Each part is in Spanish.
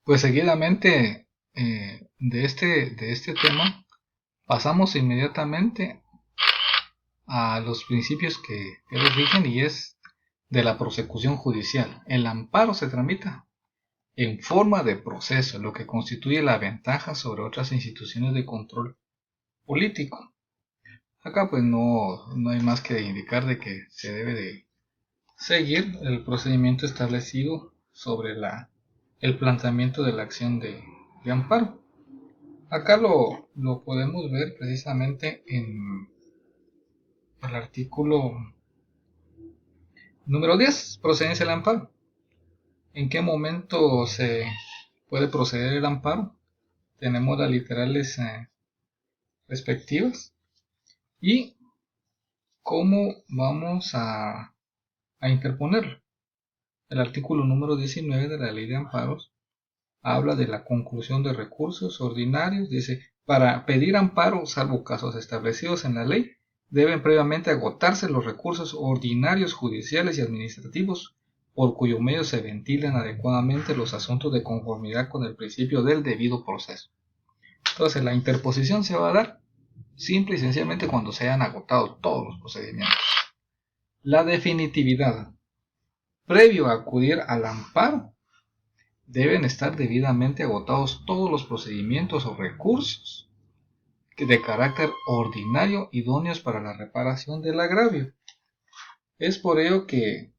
Pues seguidamente de este tema pasamos inmediatamente a los principios que los rigen y es de la prosecución judicial. El amparo se tramita en forma de proceso, lo que constituye la ventaja sobre otras instituciones de control político. Acá pues no hay más que indicar de que se debe de seguir el procedimiento establecido sobre el planteamiento de la acción de amparo. Acá lo podemos ver precisamente en el artículo número 10, procedencia del amparo. ¿En qué momento se puede proceder el amparo? Tenemos las literales respectivas y cómo vamos a interponerlo. El artículo número 19 de la ley de amparos habla de la conclusión de recursos ordinarios. Dice, para pedir amparo, salvo casos establecidos en la ley, deben previamente agotarse los recursos ordinarios judiciales y administrativos por cuyo medio se ventilen adecuadamente los asuntos de conformidad con el principio del debido proceso. Entonces la interposición se va a dar simple y sencillamente cuando se hayan agotado todos los procedimientos. La definitividad. Previo a acudir al amparo, deben estar debidamente agotados todos los procedimientos o recursos de carácter ordinario idóneos para la reparación del agravio. Es por ello que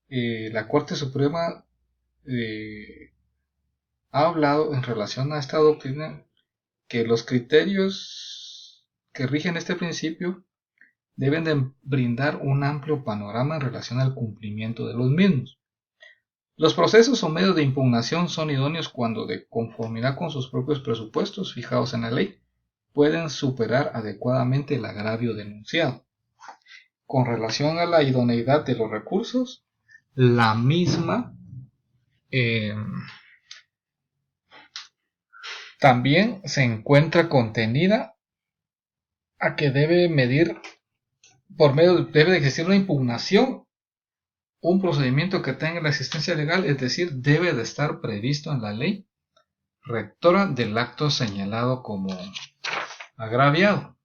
la Corte Suprema ha hablado en relación a esta doctrina que los criterios que rigen este principio deben de brindar un amplio panorama en relación al cumplimiento de los mismos. Los procesos o medios de impugnación son idóneos cuando, de conformidad con sus propios presupuestos fijados en la ley, pueden superar adecuadamente el agravio denunciado. Con relación a la idoneidad de los recursos, la misma también se encuentra contenida a que debe de existir una impugnación, un procedimiento que tenga la existencia legal, es decir, debe de estar previsto en la ley rectora del acto señalado como agraviado.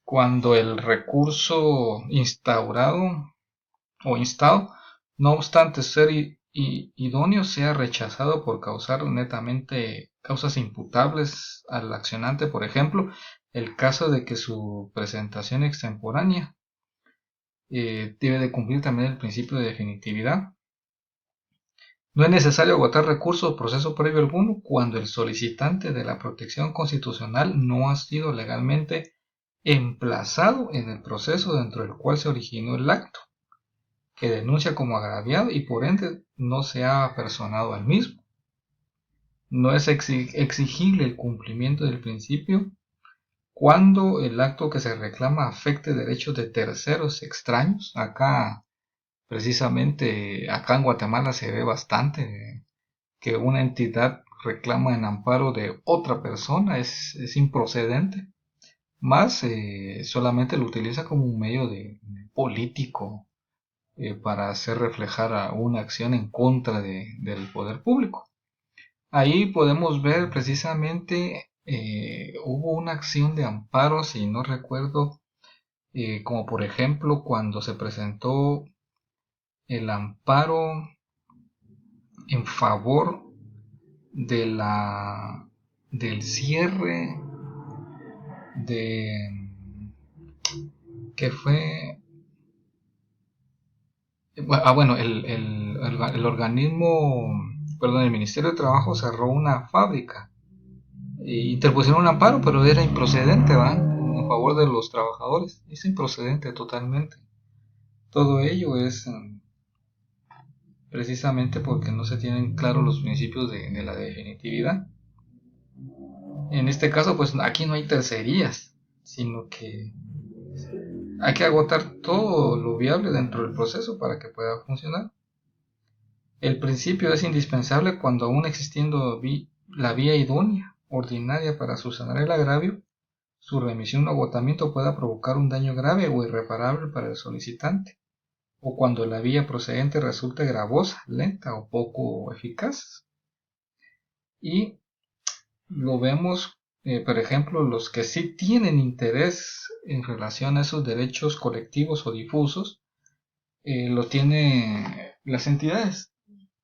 Cuando el recurso instaurado o instado, no obstante ser idóneo, sea rechazado por causar netamente causas imputables al accionante, por ejemplo, el caso de que su presentación extemporánea debe de cumplir también el principio de definitividad. No es necesario agotar recursos o proceso previo alguno cuando el solicitante de la protección constitucional no ha sido legalmente emplazado en el proceso dentro del cual se originó el acto que denuncia como agraviado y por ende no se ha apersonado al mismo. No es exigible el cumplimiento del principio cuando el acto que se reclama afecte derechos de terceros extraños. Precisamente acá en Guatemala se ve bastante que una entidad reclama en amparo de otra persona, es improcedente, más solamente lo utiliza como un medio de político para hacer reflejar a una acción en contra del poder público. Ahí podemos ver precisamente hubo una acción de amparo, si no recuerdo, como por ejemplo cuando se presentó el amparo en favor de del cierre de que fue bueno, el organismo, perdón, el Ministerio de Trabajo cerró una fábrica y interpusieron un amparo, pero era improcedente, ¿va? En favor de los trabajadores. Es improcedente totalmente. Todo ello es precisamente porque no se tienen claros los principios de la definitividad. En este caso, pues aquí no hay tercerías, sino que hay que agotar todo lo viable dentro del proceso para que pueda funcionar. El principio es indispensable cuando aún existiendo la vía idónea, ordinaria para subsanar el agravio, su remisión o agotamiento pueda provocar un daño grave o irreparable para el solicitante, o cuando la vía procedente resulte gravosa, lenta o poco eficaz. Y lo vemos, por ejemplo, los que sí tienen interés en relación a esos derechos colectivos o difusos, lo tienen las entidades.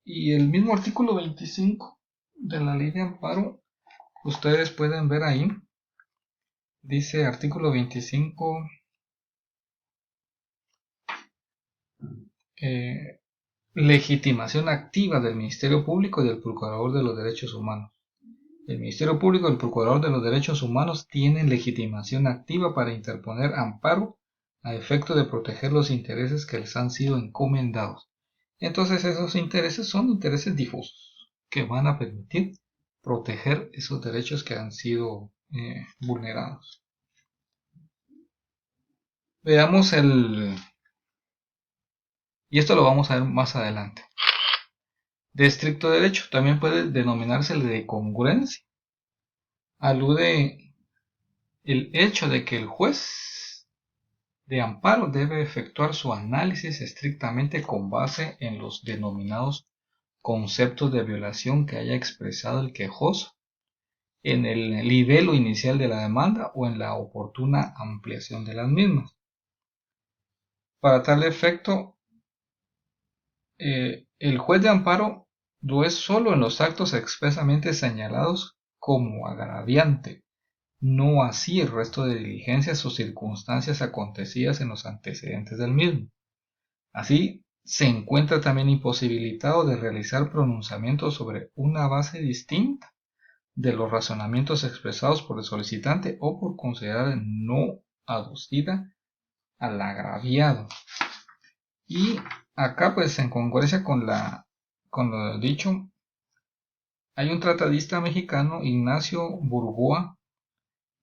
Y el mismo artículo 25 de la ley de amparo, ustedes pueden ver ahí, dice artículo 25, legitimación activa del Ministerio Público y del Procurador de los Derechos Humanos. El Ministerio Público y el Procurador de los Derechos Humanos tienen legitimación activa para interponer amparo a efecto de proteger los intereses que les han sido encomendados. Entonces esos intereses son intereses difusos que van a permitir proteger esos derechos que han sido vulnerados. Veamos y esto lo vamos a ver más adelante. De estricto derecho también puede denominarse el de congruencia. Alude el hecho de que el juez de amparo debe efectuar su análisis estrictamente con base en los denominados conceptos de violación que haya expresado el quejoso en el nivel inicial de la demanda o en la oportuna ampliación de las mismas. Para tal efecto, el juez de amparo lo es solo en los actos expresamente señalados como agraviante, no así el resto de diligencias o circunstancias acontecidas en los antecedentes del mismo. Así, se encuentra también imposibilitado de realizar pronunciamientos sobre una base distinta de los razonamientos expresados por el solicitante o por considerar no aducida al agraviado. Y acá, pues, en congruencia con lo dicho, hay un tratadista mexicano, Ignacio Burgoa,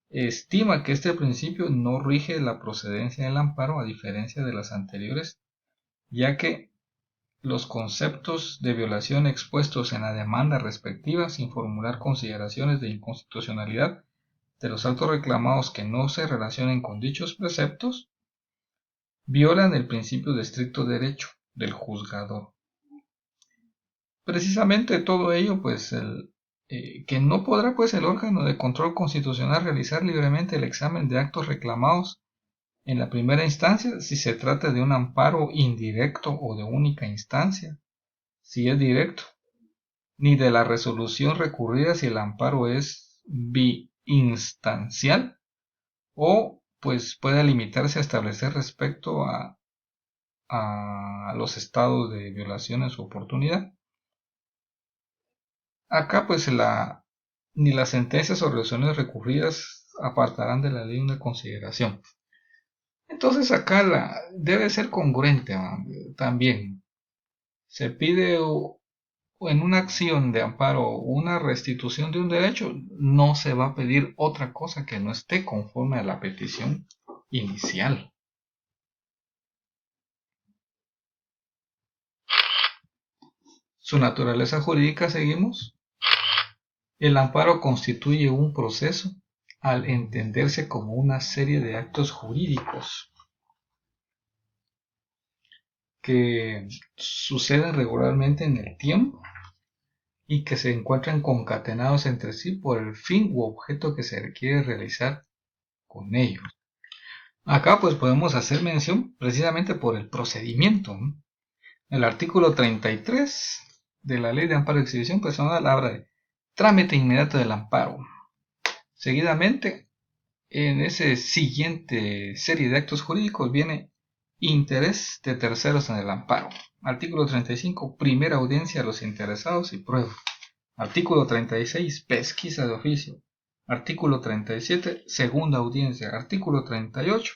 estima que este principio no rige la procedencia del amparo a diferencia de las anteriores, ya que los conceptos de violación expuestos en la demanda respectiva, sin formular consideraciones de inconstitucionalidad de los actos reclamados que no se relacionen con dichos preceptos, violan el principio de estricto derecho del juzgador. Precisamente todo ello, pues, que no podrá, pues, el órgano de control constitucional realizar libremente el examen de actos reclamados en la primera instancia si se trata de un amparo indirecto o de única instancia, si es directo, ni de la resolución recurrida si el amparo es biinstancial, o pues puede limitarse a establecer respecto a los estados de violación en su oportunidad. Acá pues ni las sentencias o resoluciones recurridas apartarán de la ley una consideración. Entonces acá debe ser congruente también. Se pide en una acción de amparo una restitución de un derecho, no se va a pedir otra cosa que no esté conforme a la petición inicial. Su naturaleza jurídica, seguimos. El amparo constituye un proceso al entenderse como una serie de actos jurídicos que suceden regularmente en el tiempo y que se encuentran concatenados entre sí por el fin u objeto que se quiere realizar con ellos. Acá pues podemos hacer mención precisamente por el procedimiento. El artículo 33 de la Ley de Amparo y Exhibición Personal habla de trámite inmediato del amparo. Seguidamente, en esa siguiente serie de actos jurídicos viene interés de terceros en el amparo. Artículo 35, primera audiencia a los interesados y prueba. Artículo 36, pesquisa de oficio. Artículo 37, segunda audiencia. Artículo 38,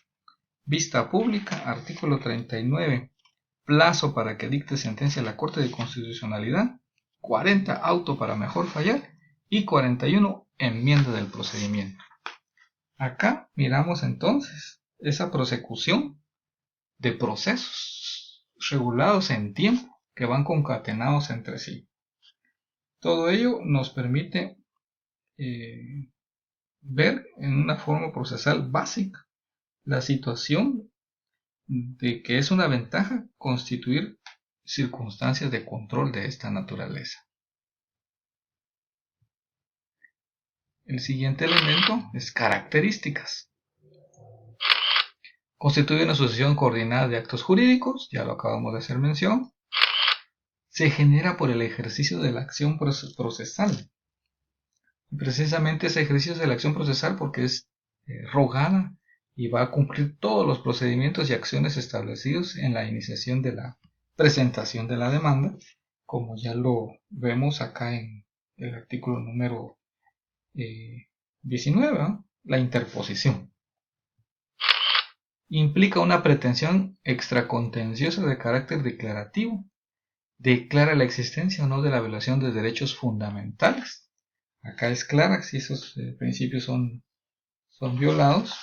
vista pública. Artículo 39, plazo para que dicte sentencia la Corte de Constitucionalidad. 40, auto para mejor fallar. Y 41, enmienda del procedimiento. Acá miramos entonces esa prosecución de procesos regulados en tiempo que van concatenados entre sí. Todo ello nos permite ver en una forma procesal básica la situación de que es una ventaja constituir circunstancias de control de esta naturaleza. El siguiente elemento es características. Constituye una sucesión coordinada de actos jurídicos, ya lo acabamos de hacer mención. Se genera por el ejercicio de la acción procesal. Y precisamente ese ejercicio de la acción procesal porque es rogada y va a cumplir todos los procedimientos y acciones establecidos en la iniciación de la presentación de la demanda, como ya lo vemos acá en el artículo número 19, ¿no? La interposición. Implica una pretensión extracontenciosa de carácter declarativo. Declara la existencia o no de la violación de derechos fundamentales. Acá es clara si esos principios son violados.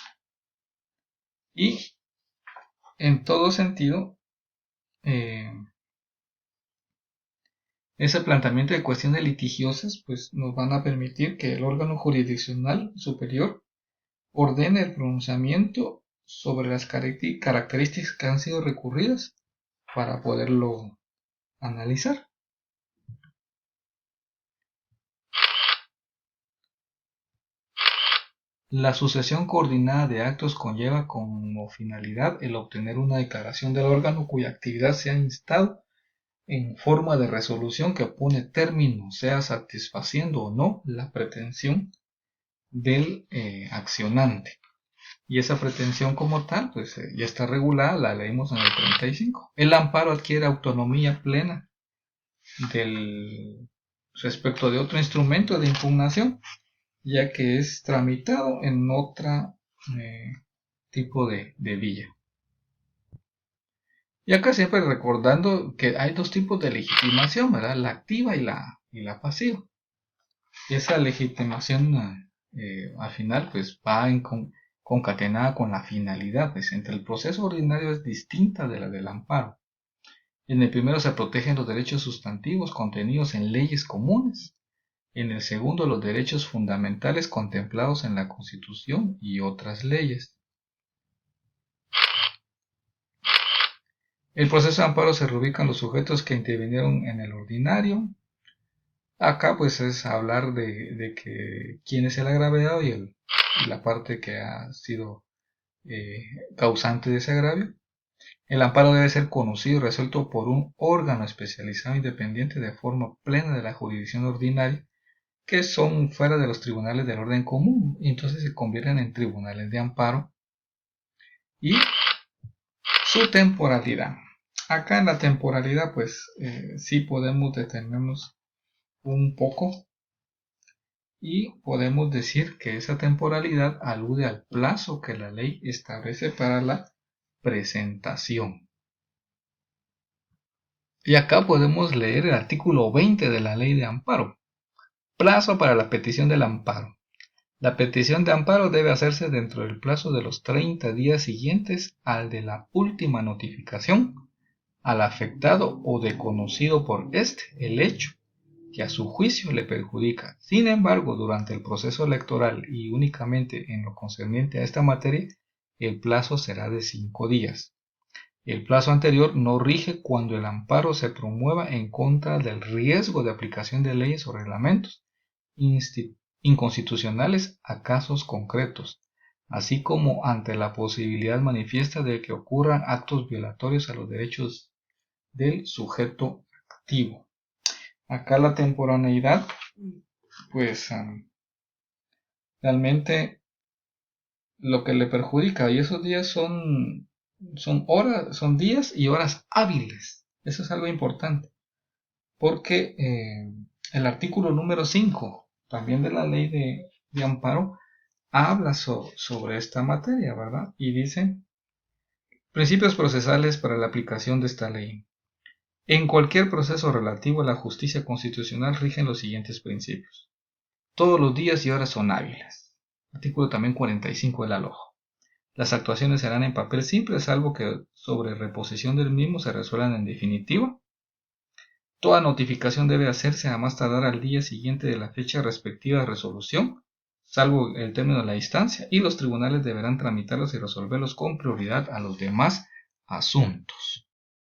Y en todo sentido, ese planteamiento de cuestiones litigiosas pues, nos van a permitir que el órgano jurisdiccional superior ordene el pronunciamiento sobre las características que han sido recurridas para poderlo analizar. La sucesión coordinada de actos conlleva como finalidad el obtener una declaración del órgano cuya actividad se ha instado en forma de resolución que pone término, sea satisfaciendo o no la pretensión del accionante. Y esa pretensión como tal, pues ya está regulada, la leímos en el 35. El amparo adquiere autonomía plena respecto de otro instrumento de impugnación, ya que es tramitado en otro tipo de vía. Y acá siempre recordando que hay dos tipos de legitimación, ¿verdad? La activa y la pasiva. Y esa legitimación al final pues va concatenada con la finalidad, pues entre el proceso ordinario es distinta de la del amparo. En el primero se protegen los derechos sustantivos contenidos en leyes comunes. En el segundo, los derechos fundamentales contemplados en la Constitución y otras leyes. El proceso de amparo se reubican los sujetos que intervinieron en el ordinario. Acá pues es hablar de que quién es el agraviado y la parte que ha sido causante de ese agravio. El amparo debe ser conocido y resuelto por un órgano especializado independiente de forma plena de la jurisdicción ordinaria, que son fuera de los tribunales del orden común, y entonces se convierten en tribunales de amparo. Y su temporalidad. Acá en la temporalidad pues sí podemos detenernos un poco y podemos decir que esa temporalidad alude al plazo que la ley establece para la presentación. Y acá podemos leer el artículo 20 de la ley de amparo. Plazo para la petición del amparo. La petición de amparo debe hacerse dentro del plazo de los 30 días siguientes al de la última notificación al afectado o de conocido por éste el hecho que a su juicio le perjudica. Sin embargo, durante el proceso electoral y únicamente en lo concerniente a esta materia, el plazo será de 5 días. El plazo anterior no rige cuando el amparo se promueva en contra del riesgo de aplicación de leyes o reglamentos inconstitucionales a casos concretos, así como ante la posibilidad manifiesta de que ocurran actos violatorios a los derechos del sujeto activo. Acá la temporaneidad, pues realmente lo que le perjudica, y esos días son horas, son días y horas hábiles. Eso es algo importante, porque el artículo número 5, también de la ley de amparo, habla sobre esta materia, ¿verdad? Y dice, principios procesales para la aplicación de esta ley. En cualquier proceso relativo a la justicia constitucional rigen los siguientes principios. Todos los días y horas son hábiles. Artículo también 45 del alojo. Las actuaciones serán en papel simple, salvo que sobre reposición del mismo se resuelvan en definitivo. Toda notificación debe hacerse a más tardar al día siguiente de la fecha respectiva de resolución, salvo el término de la instancia, y los tribunales deberán tramitarlos y resolverlos con prioridad a los demás asuntos.